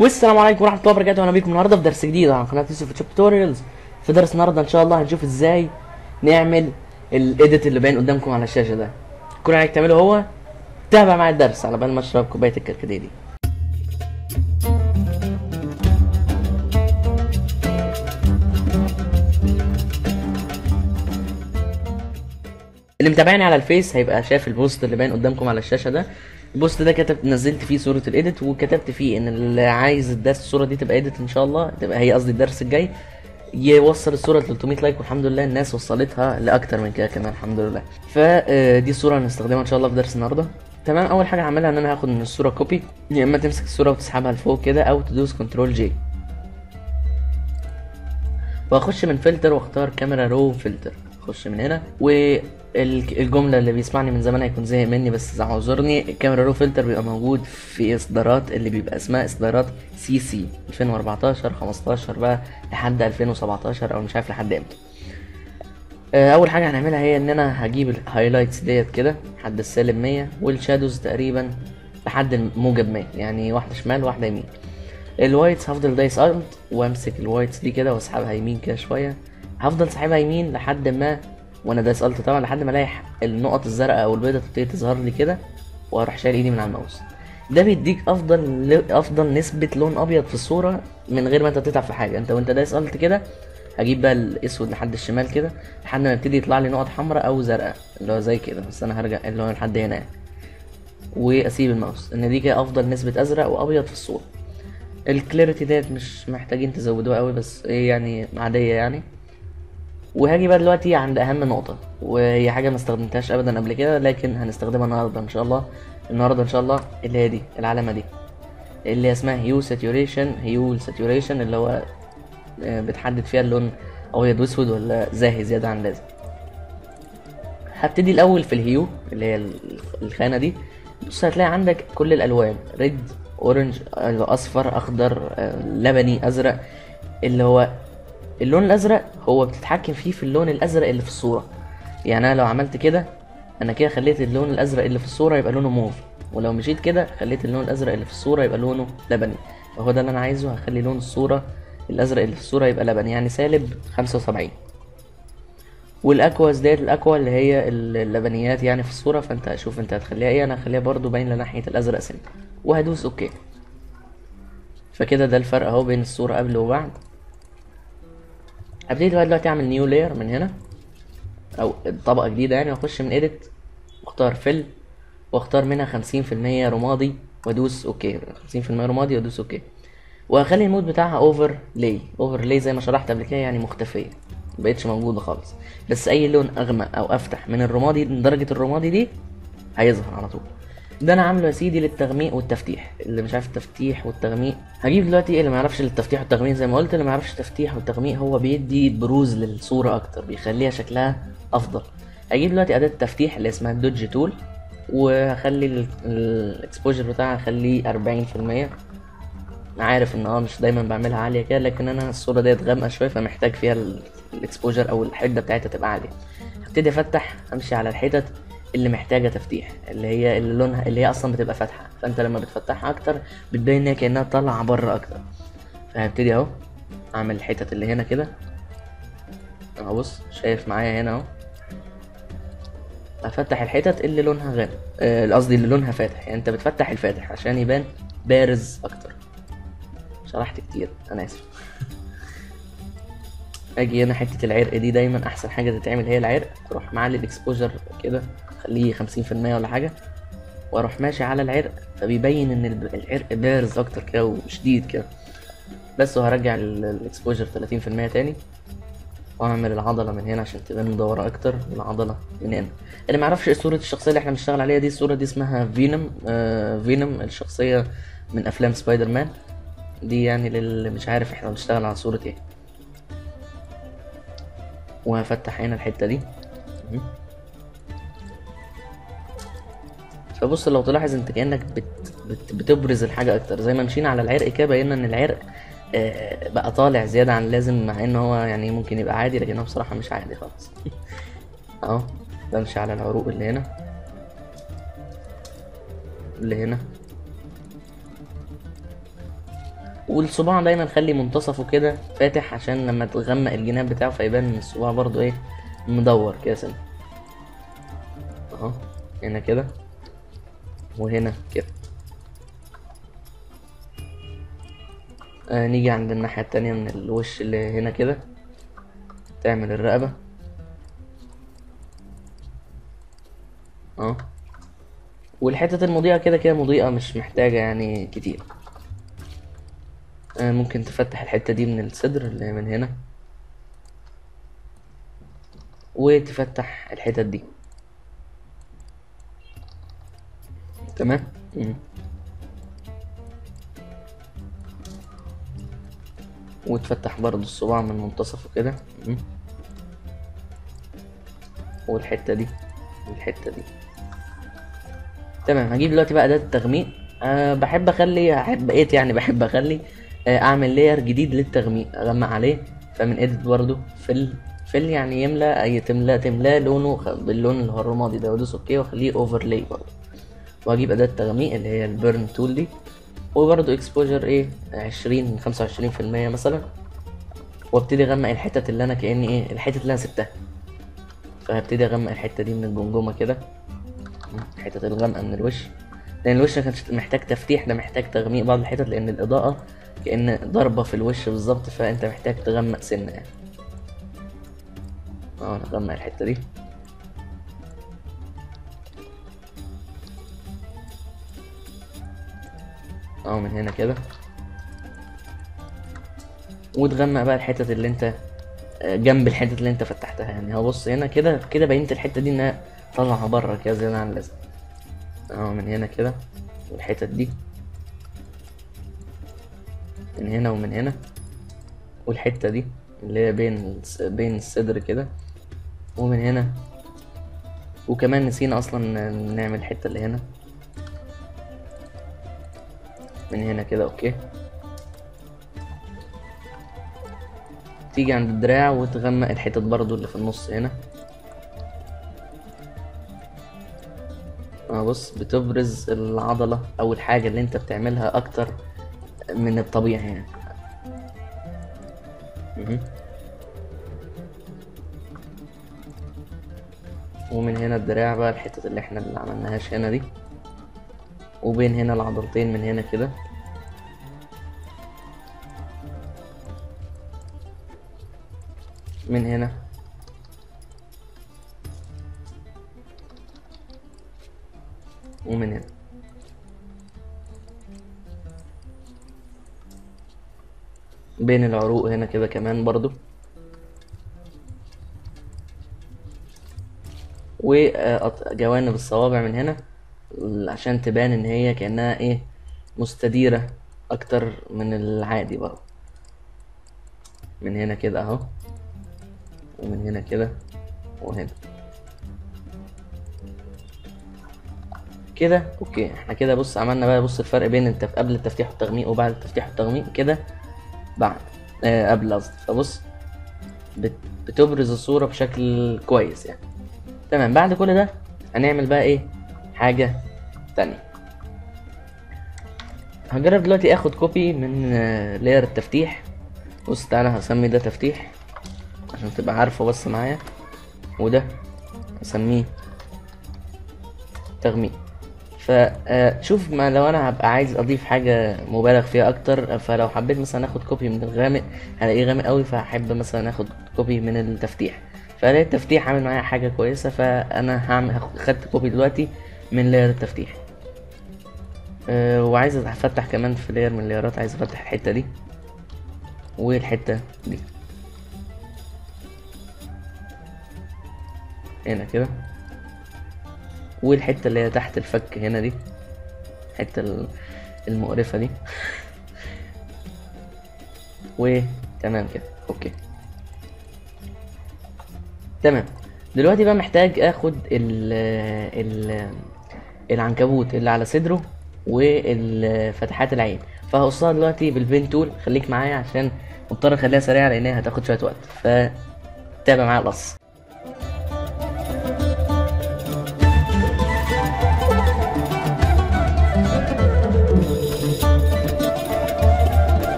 والسلام عليكم ورحمه الله وبركاته. انا بيكم النهارده في درس جديد على قناه يوسف توتوريالز. في درس النهارده ان شاء الله هنشوف ازاي نعمل الايديت اللي باين قدامكم على الشاشه ده. كل اللي عليك تعمله هو تابع معايا الدرس على بال ما اشرب كوبايه الكركديه دي. اللي متابعني على الفيس هيبقى شايف البوست اللي باين قدامكم على الشاشه ده. البوست ده نزلت فيه صوره الايديت، وكتبت فيه ان اللي عايز الصوره دي تبقى ايديت ان شاء الله، تبقى هي قصدي الدرس الجاي يوصل الصوره ل 300 لايك، والحمد لله الناس وصلتها لاكتر من كده كمان الحمد لله. فدي الصوره هنستخدمها ان شاء الله في درس النهارده. تمام، اول حاجه هعملها ان انا هاخد من الصوره كوبي، يا اما تمسك الصوره وتسحبها لفوق كده او تدوس كنترول جي، واخش من فلتر واختار كاميرا رو فلتر. اخش من هنا، والجمله اللي بيسمعني من زمان هيكون زهق مني بس اعذرني. الكاميرا رو فلتر بيبقى موجود في اصدارات اللي بيبقى اسمها اصدارات سي 2014 15 بقى لحد 2017 او مش عارف لحد امتى. اول حاجه هنعملها هي ان انا هجيب الهايلايتس ديت كده لحد السالب 100، والشادوز تقريبا لحد الموجب 100، يعني واحده شمال واحده يمين. الوايتس هفضل دايس الت وامسك الوايتس دي كده واسحبها يمين كده شويه، هفضل سحبها يمين لحد ما، وانا دايس الت طبعا، لحد ما الاقي النقط الزرقاء او البيضاء تبتدي تظهر لي كده، واروح شايل ايدي من على الماوس. ده بيديك افضل نسبه لون ابيض في الصوره من غير ما انت تتعب في حاجه. انت وانت دايس الت كده هجيب بقى الاسود لحد الشمال كده لحد ما يبتدي يطلع لي نقط حمراء او زرقاء اللي هو زي كده، بس انا هرجع اللي هو لحد هنا يعني. واسيب الماوس ان دي كده افضل نسبه ازرق وابيض في الصوره. الكليرتي ديت مش محتاجين تزودوها قوي، بس ايه يعني عاديه يعني. وهاجي بقى دلوقتي عند اهم نقطه، وهي حاجه ما استخدمتهاش ابدا قبل كده لكن هنستخدمها النهارده ان شاء الله. النهارده ان شاء الله اللي هي دي العلامه دي اللي هي اسمها هيو ساتوريشن اللي هو بتحدد فيها اللون ابيض واسود ولا زاهي زياده عن اللازم. هبتدي الاول في الهيو اللي هي الخانه دي. بص هتلاقي عندك كل الالوان ريد اورنج اصفر اخضر لبني ازرق. اللي هو اللون الازرق هو بتتحكم فيه في اللون الازرق اللي في الصوره. يعني انا لو عملت كده انا كده خليت اللون الازرق اللي في الصوره يبقى لونه موف، ولو مشيت كده خليت اللون الازرق اللي في الصوره يبقى لونه لبني. فهو ده اللي انا عايزه، هخلي لون الصوره الازرق اللي في الصوره يبقى لبني يعني سالب 75. والاكواز ديت الاكوا اللي هي اللبنيات يعني في الصوره، فانت شوف انت هتخليها ايه. انا هخليها برضو باينه ناحيه الازرق سنه، وهدوس اوكي. فكده ده الفرق اهو بين الصوره قبل وبعد. هبتدي بقى دلوقتي اعمل نيو لاير من هنا او طبقه جديده يعني، واخش من ايديت واختار فيل واختار منها 50% رمادي وادوس اوكي. 50% رمادي وادوس اوكي، وهخلي المود بتاعها اوفر لاي زي ما شرحت قبل كده، يعني مختفيه مبقتش موجوده خالص. بس اي لون اغمق او افتح من الرمادي من درجه الرمادي دي هيظهر على طول. ده انا عامله يا سيدي للتغميق والتفتيح. اللي مش عارف التفتيح والتغميق هجيب دلوقتي اللي ما يعرفش التفتيح والتغميق زي ما قلت. اللي ما يعرفش التفتيح والتغميق هو بيدي بروز للصوره اكتر، بيخليها شكلها افضل. هجيب دلوقتي اداه التفتيح اللي اسمها الدوج تول، وهخلي الاكسبوجر بتاعها اخليه 40%. عارف ان مش دايما بعملها عاليه كده، لكن انا الصوره ديت غامقه شويه فمحتاج فيها الاكسبوجر او الحده بتاعتها تبقى عاليه. هبتدي افتح امشي على الحتت اللي محتاجه تفتيح، اللي هي اللي لونها اللي هي اصلا بتبقى فاتحه، فانت لما بتفتحها اكتر بتبين انها كانها طالعه بره اكتر. فهبتدي اهو اعمل الحتت اللي هنا كده اهو. بص شايف معايا هنا اهو، افتح الحتت اللي لونها غامق، قصدي اللي لونها فاتح. يعني انت بتفتح الفاتح عشان يبان بارز اكتر. شرحت كتير انا اسف. اجي هنا حته العرق دي دايما احسن حاجه تتعمل هي العرق. تروح معلي الاكسبوجر كده خليه 50% ولا حاجه، واروح ماشي على العرق فبيبين ان العرق بارز اكتر كده وشديد كده. بس وهرجع الاكسبوجر 30% تاني، واعمل العضله من هنا عشان تبان مدوره اكتر، والعضله من هنا. اللي معرفش ايه صوره الشخصيه اللي احنا بنشتغل عليها دي، الصوره دي اسمها فينوم الشخصيه من افلام سبايدر مان دي. يعني للي مش عارف احنا بنشتغل على صوره ايه. وهفتح هنا الحته دي. فبص لو تلاحظ انت كانك بتبرز الحاجه اكتر. زي ما مشينا على العرق كده بينا ان العرق بقى طالع زياده عن اللازم، مع ان هو يعني ممكن يبقى عادي لكن هو بصراحه مش عادي خالص. اهو بمشي على العروق اللي هنا اللي هنا. والصباع دايما خلي منتصفه كده فاتح عشان لما تغمق الجناب بتاعه فيبان ان الصباع برضو ايه مدور كده سنة اهو. هنا كده وهنا كده. نيجي عند الناحية التانية من الوش اللي هنا كده، تعمل الرقبة اه. والحتة المضيئة كده كده مضيئة مش محتاجة يعني كتير. ممكن تفتح الحتة دي من الصدر اللي من هنا، وتفتح الحتت دي تمام. وتفتح برضو الصباع من منتصفه كده والحتة دي والحتة دي تمام. هجيب دلوقتي بقى أداة التغميق. بحب بقيت يعني بحب أخلي أعمل لاير جديد للتغميق أغمق عليه. فمن إيديت برضو فل يعني يملى أي تملاه لونه باللون اللي هو الرمادي ده، وأدوس أوكي وأخليه أوفرلاي برضو. وأجيب أداة التغميق اللي هي البيرن تول دي، وبرضو اكسبوجر ايه 25% مثلا، وابتدي اغمق الحتت اللي انا كأني ايه الحتت اللي انا سبتها. فهبتدي اغمق الحتة دي من الجمجمة كده، حتة الغمقة من الوش، لان الوش مكانش محتاج تفتيح، ده محتاج تغميق بعض الحتت لان الاضاءة كأن ضربة في الوش بالظبط، فانت محتاج تغمق سنة يعني. نغمق الحتة دي من هنا كده، وتغمق بقى الحتت اللي انت جنب الحتت اللي انت فتحتها. يعني هو بص هنا كده كده بينت الحتة دي انها طالعة بره كده زيادة عن اللازم. من هنا كده، والحتت دي من هنا ومن هنا، والحتة دي اللي هي بين الصدر كده، ومن هنا. وكمان نسينا اصلا نعمل الحتة اللي هنا من هنا كده. اوكي، تيجي عند الدراع وتغمق الحتت برضو اللي في النص هنا. بص بتبرز العضلة او الحاجة اللي انت بتعملها اكتر من الطبيعي يعني. ومن هنا الدراع بقى الحتت اللي احنا اللي عملناهاش هنا دي، وبين هنا العضلتين من هنا كده، من هنا ومن هنا. بين العروق هنا كده كمان برضو، وجوانب الصوابع من هنا عشان تبان ان هي كأنها ايه مستديرة اكتر من العادي برضو. من هنا كده اهو، ومن هنا كده، وهنا كده. اوكي، احنا كده بص عملنا بقى، بص الفرق بين قبل التفتيح والتغميق وبعد التفتيح والتغميق كده بعد قبل قصدي. فبص بتبرز الصورة بشكل كويس يعني. تمام، بعد كل ده هنعمل بقى ايه حاجة تانية. هجرب دلوقتي اخد كوبي من لاير التفتيح. بص تعالى هسمي ده تفتيح عشان تبقى عارفه بس معايا، وده هسميه تغميق. فشوف ما لو انا هبقى عايز اضيف حاجة مبالغ فيها اكتر، فلو حبيت مثلا اخد كوبي من الغامق هلاقيه غامق قوي، فهحب مثلا اخد كوبي من التفتيح. فلاقي التفتيح عامل معايا حاجة كويسة، فانا خدت كوبي دلوقتي من لاير التفتيح. وعايز افتح كمان في لاير من اللايرات، عايز افتح الحتة دي والحتة دي هنا كده، والحتة اللي هي تحت الفك هنا دي، الحتة المقرفة دي وتمام كده. اوكي تمام. دلوقتي بقى محتاج اخد العنكبوت اللي على صدره والفتحات العين، فهقصها دلوقتي بالبين تول. خليك معايا عشان مضطر اخليها سريعة لانها هتاخد شوية وقت، فتابع معايا القص.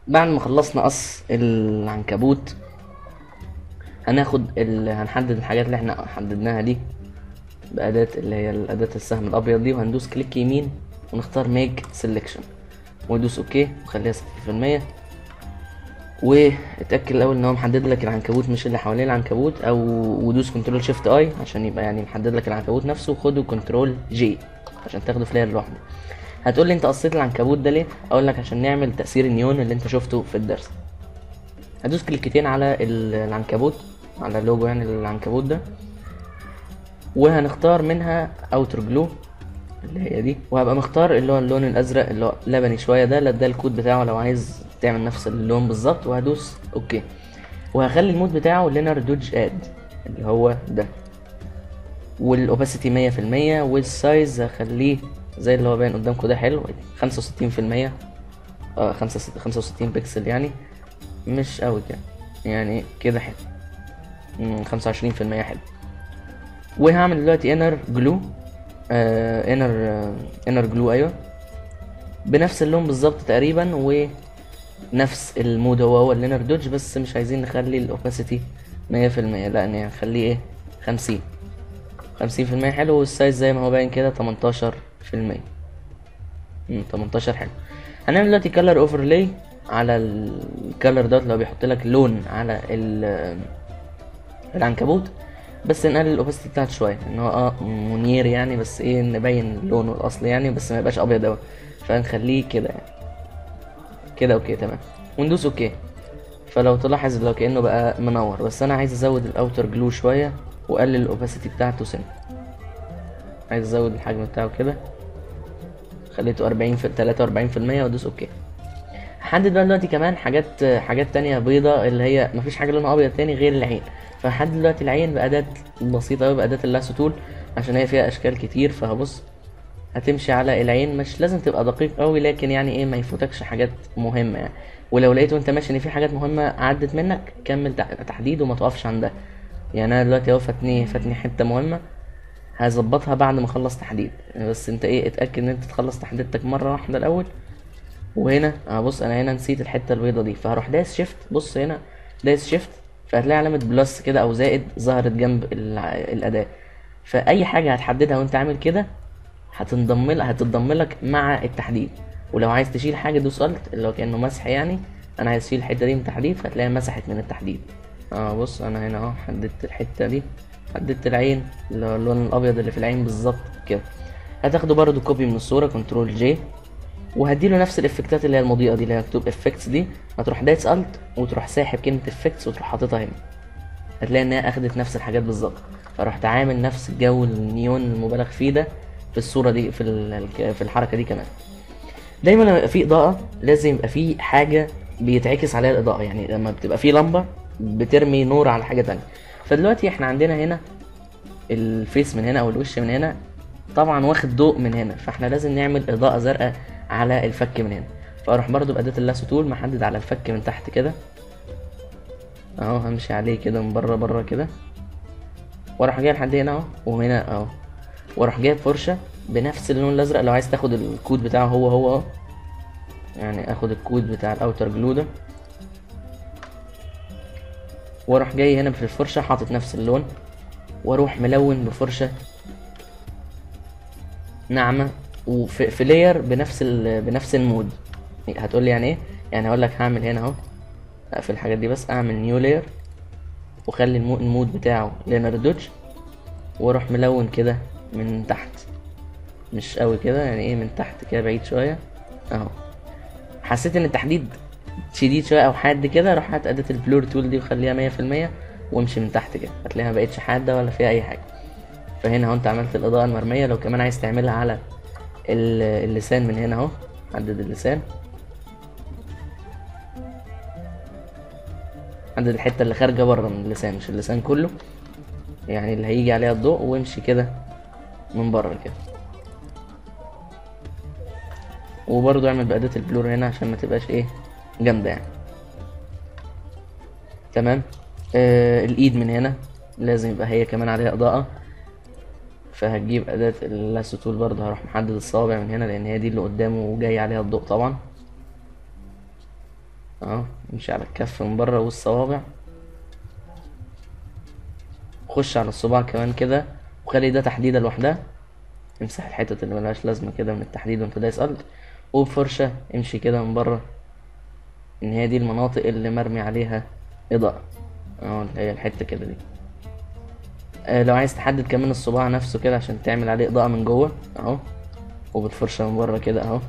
بعد ما خلصنا قص العنكبوت هنحدد الحاجات اللي احنا حددناها دي بأداة اللي هي الأداة السهم الأبيض دي، وهندوس كليك يمين ونختار ميك سيلكشن وندوس اوكي وخليها 60%. واتأكد الأول ان هو محدد لك العنكبوت مش اللي حوالين العنكبوت، او ودوس كنترول شيفت اي عشان يبقى يعني محدد لك العنكبوت نفسه، وخده كنترول جي عشان تاخده في لاير لوحده. هتقول لي انت قصيت العنكبوت ده ليه؟ اقول لك عشان نعمل تأثير النيون اللي انت شفته في الدرس. هدوس كليكتين على العنكبوت، على اللوجو يعني العنكبوت ده، وهنختار منها اوتر جلو اللي هي دي، وهبقى مختار اللي هو اللون الازرق اللي هو لبني شويه ده الكود بتاعه لو عايز تعمل نفس اللون بالظبط، وهدوس اوكي. وهخلي المود بتاعه لينر دوج اد اللي هو ده، والاوباسيتي 100%، والسايز هخليه زي اللي هو باين قدامكم ده حلو 65%، 65 بكسل يعني مش قوي كده يعني كده حلو، 25% حلو. وهعمل دلوقتي انر جلو، انر جلو ايوه بنفس اللون بالظبط تقريبا، ونفس المود هو الانر دوج، بس مش عايزين نخلي الاوباسيتي 100%، لا نخليه ايه 50% حلو. والسايز زي ما هو باين كده 18%، 18 حلو. هنعمل دلوقتي كلر اوفرلاي على الكلر دوت اللي هو بيحط لك لون على العنكبوت، بس نقلل الاوباسيتي بتاعته شويه ان هو منير يعني، بس ايه نبين لونه الاصلي يعني، بس ما يبقاش ابيض قوي، فنخليه كده يعني كده اوكي تمام، وندوس اوكي. فلو تلاحظ لو كانه بقى منور، بس انا عايز ازود الاوتر جلو شويه واقلل الاوباسيتي بتاعته سنه، عايز ازود الحجم بتاعه كده، خليته 43% وادوس اوكي. هحدد بقى دلوقتي كمان حاجات تانية بيضة اللي هي مفيش حاجة لونها ابيض تاني غير العين، فهحدد دلوقتي العين بأداة بسيطة اوي، بأداة اللاسو تول عشان هي فيها اشكال كتير. فهبص هتمشي على العين، مش لازم تبقى دقيق قوي، لكن يعني ايه ما يفوتكش حاجات مهمة يعني، ولو لقيت وانت ماشي ان في حاجات مهمة عدت منك كمل تحديد وما توقفش عندها. يعني انا دلوقتي اهو فاتني حتة مهمة هظبطها بعد ما اخلص تحديد، بس انت ايه اتأكد ان انت تخلص تحديدتك مرة واحدة الاول. وهنا بص انا هنا نسيت الحته البيضه دي، فهروح دايس شيفت، بص هنا دايس شيفت فهتلاقي علامه بلس كده او زائد ظهرت جنب الاداه، فاي حاجه هتحددها وانت عامل كده هتتضم لك مع التحديد. ولو عايز تشيل حاجه دوس الت اللي هو كانه مسح يعني، انا عايز اشيل الحته دي من التحديد فهتلاقيها مسحت من التحديد. بص انا هنا اهو حددت الحته دي، حددت العين اللي هو اللون الابيض اللي في العين بالظبط كده. هتاخده برضو كوبي من الصوره كنترول جي، وهديله نفس الافكتات اللي هي المضيئه دي اللي هي مكتوب افكتس دي، هتروح دايس الت وتروح ساحب كلمه افكتس وتروح حاططها هنا، هتلاقي ان هي اخدت نفس الحاجات بالظبط. فرحت عامل نفس الجو النيون المبالغ فيه ده في الصوره دي في الحركه دي كمان. دايما لما يبقى في اضاءه لازم يبقى في حاجه بيتعكس عليها الاضاءه، يعني لما بتبقى في لمبه بترمي نور على حاجه تانية. فدلوقتي احنا عندنا هنا الفيس من هنا او الوش من هنا طبعا واخد ضوء من هنا، فاحنا لازم نعمل اضاءه زرقاء على الفك من هنا. فاروح برضو بأداة اللاسو تول محدد على الفك من تحت كده اهو، همشي عليه كده من بره كده، واروح جاي لحد هنا اهو، وهنا اهو، واروح جايب فرشه بنفس اللون الازرق. لو عايز تاخد الكود بتاعه هو اهو، يعني اخد الكود بتاع الاوتر جلو ده، واروح جاي هنا في الفرشه حاطط نفس اللون، واروح ملون بفرشه ناعمه وفي لاير بنفس المود. هتقول لي يعني ايه؟ يعني هقول لك هعمل هنا اهو، اقفل الحاجات دي بس، اعمل نيو لاير وخلي المود بتاعه لينر دوج، واروح ملون كده من تحت مش قوي كده يعني ايه، من تحت كده بعيد شويه اهو. حسيت ان التحديد شديد شويه او حاد كده، اروح هات اداه البلور تول دي وخليها 100%، وامشي من تحت كده هتلاقيها مبقتش حاده ولا فيها اي حاجه. فهنا اهو انت عملت الاضاءه المرميه. لو كمان عايز تعملها على اللسان من هنا اهو، حدد اللسان، حدد الحته اللي خارجه بره من اللسان مش اللسان كله، يعني اللي هيجي عليها الضوء، وامشي كده من بره كده. وبرضو اعمل بأداة البلور هنا عشان ما تبقاش ايه جامدة يعني. تمام. الايد من هنا لازم يبقى هي كمان عليها اضاءة، فهتجيب أداة اللاسو تول برضه، هروح محدد الصوابع من هنا لان هي دي اللي قدامه وجاي عليها الضوء طبعا. اهو امشي على الكف من بره والصوابع، خش على الصباع كمان كده وخلي ده تحديدة لوحدها. امسح الحتت اللي ملهاش لازمة كده من التحديد وانت دايس الت، وبفرشة امشي كده من بره ان هي دي المناطق اللي مرمي عليها اضاءة، اهو اللي هي الحتة كده دي. لو عايز تحدد كمان الصباع نفسه كده عشان تعمل عليه اضاءة من جوه اهو، وبالفرشة من بره كده اهو.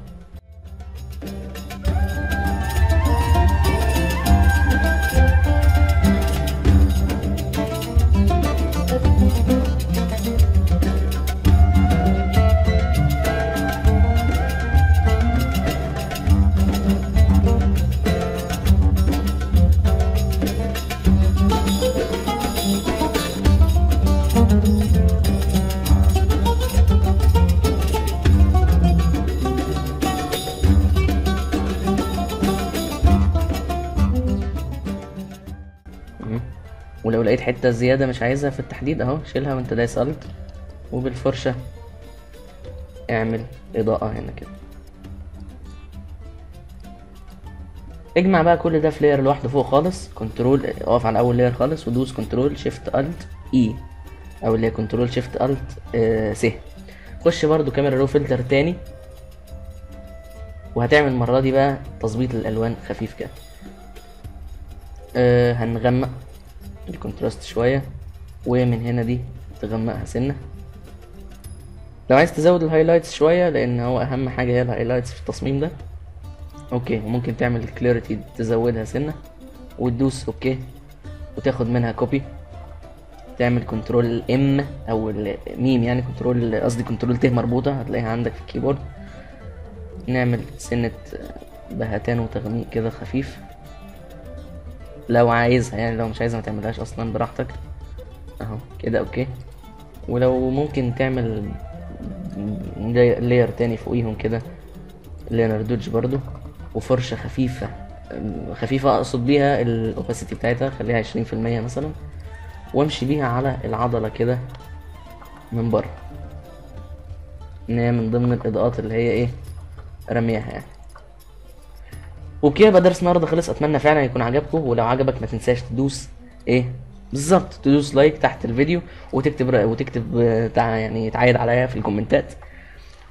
ولو لقيت حتة زيادة مش عايزها في التحديد اهو شيلها وانت دايس الت، وبالفرشة اعمل اضاءة هنا كده. اجمع بقى كل ده في لاير لوحده فوق خالص. كنترول اقف على اول لاير خالص ودوس كنترول شيفت الت اي، او اللي هي كنترول شيفت الت س. خش برضو كاميرا رو فلتر تاني، وهتعمل المرة دي بقى تظبيط الالوان خفيف كده. هنغمق الكونتراست شوية، ومن هنا دي تغمقها سنة. لو عايز تزود الهايلايتس شوية لان هو اهم حاجة هي الهايلايتس في التصميم ده، اوكي. وممكن تعمل الكليرتي تزودها سنة وتدوس اوكي، وتاخد منها كوبي، تعمل كنترول ام او الميم يعني كنترول، قصدي كنترول ت مربوطة هتلاقيها عندك في الكيبورد. نعمل سنة بهتان وتغميق كده خفيف لو عايزها يعني، لو مش عايزها ما تعملهاش اصلا براحتك اهو كده اوكي. ولو ممكن تعمل لاير تاني فوقيهم كده، لاير دوج برضو، وفرشة خفيفة. خفيفة اقصد بيها الاوباسيتي بتاعتها خليها 20% مثلا، وامشي بيها على العضلة كده من بره، ان هي من ضمن الاضاءات اللي هي ايه رميها يعني. وبكده بقى درس النهارده خلص. اتمنى فعلا يكون عجبكم، ولو عجبك ما تنساش تدوس ايه بالظبط، تدوس لايك تحت الفيديو، وتكتب يعني تعايد عليا في الكومنتات.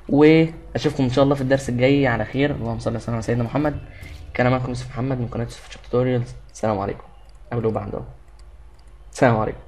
واشوفكم ان شاء الله في الدرس الجاي على خير. اللهم صل وسلم على سيدنا محمد. كان معكم يوسف محمد من قناه يوسف توتوريالز. السلام عليكم. قبل وبعد. السلام عليكم.